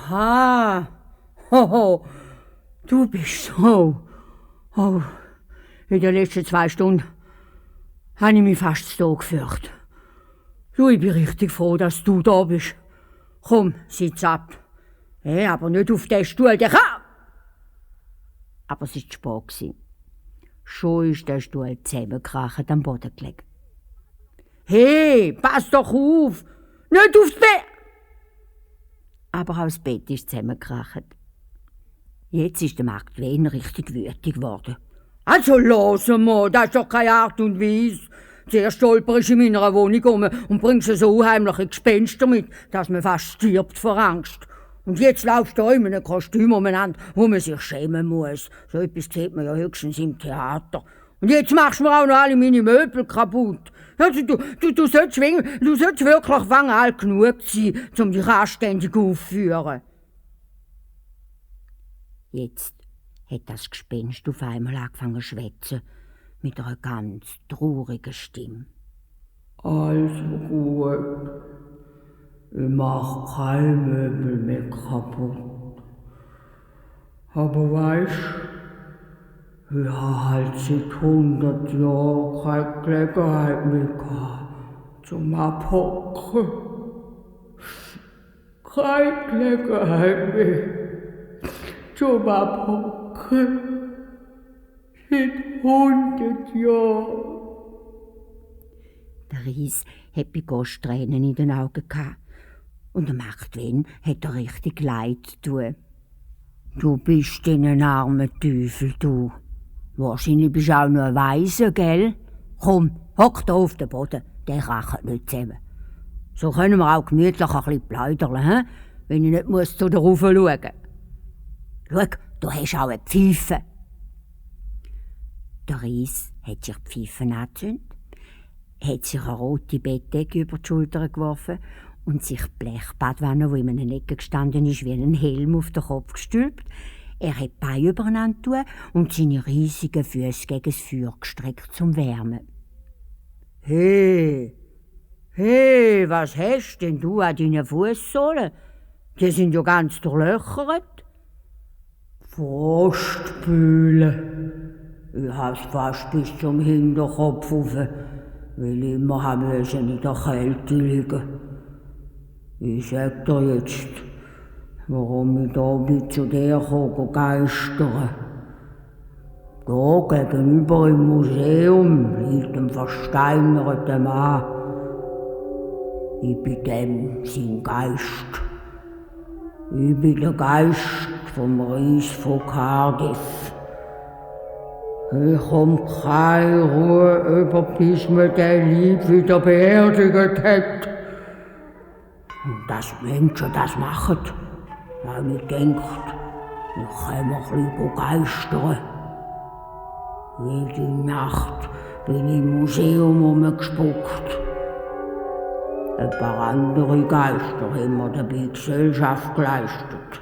Aha. Hoho. Du bist so. Oh. In den letzten 2 Stunden habe ich mich fast zu Tod gefürchtet. Du, ich bin richtig froh, dass du da bist. Komm, sitz ab. Hey, aber nicht auf den Stuhl, der kann. Aber es war zu spät. Schon ist der Stuhl zusammengekracht am Boden gelegen. Hey, pass doch auf! Nicht aufs Bett! Aber auch das Bett ist zusammengekracht. Jetzt ist der Mark Twain richtig wütig geworden. Also los mal, das ist doch keine Art und Weise. Zuerst stolperst du in meiner Wohnung um und bringst so unheimliche Gespenster mit, dass man fast stirbt vor Angst. Und jetzt laufst du da in einem Kostüm umeinander, wo man sich schämen muss. So etwas sieht man ja höchstens im Theater. Und jetzt machst du mir auch noch alle meine Möbel kaputt. Also du solltest wirklich alt genug sein, um dich anständig aufzuführen. Jetzt hat das Gespenst auf einmal angefangen zu schwätzen, mit einer ganz traurigen Stimme. Also gut, ich mach keine Möbel mehr kaputt. Aber weisst, ich habe halt seit 100 Jahren keine Gelegenheit mehr gehabt, zum Abhocken. Keine Gelegenheit mehr zum Abhocken. Seit 100 Jahren. Der Ries hat bei Gast Tränen in den Augen gehabt. Und der Mark Twain hat er richtig leid tun. Du bist ein armer Teufel, du. Wahrscheinlich bist du auch noch ein Weise, gell? Komm, hock da auf den Boden, der kracht nicht zusammen. So können wir auch gemütlich ein bisschen plaudern, wenn ich nicht muss zu der Rufe schauen. Schau, du hast auch eine Pfeife. Der Ries hat sich die Pfeife angezündet, hat sich eine rote Bettdecke über die Schulter geworfen und sich die Blechbadwanne, die in einer Ecke gestanden ist, wie einen Helm auf den Kopf gestülpt. Er hat die Beine übereinander tun und seine riesigen Füße gegen das Feuer gestreckt zum Wärmen. Hey, was hast denn du an deinen Fußsohlen? Die sind ja ganz durchlöchert. Frostbühle. Ich hab's fast bis zum Hinterkopf rauf, weil ich immer in der Kälte liegen. Ich sag dir jetzt, warum ich da bin zu dir geistern. Da gegenüber im Museum liegt ein versteinerter Mann. Ich bin dem sein Geist. Ich bin der Geist vom Ries von Cardiff. Ich komm keine Ruhe über, bis man den Leib wieder beerdigt hat. Und dass Menschen das machen, weil ich denkt, ich kann ein bisschen geistern. Jede Nacht bin ich im Museum rumgespuckt. Ein paar andere Geister haben mir dabei Gesellschaft geleistet.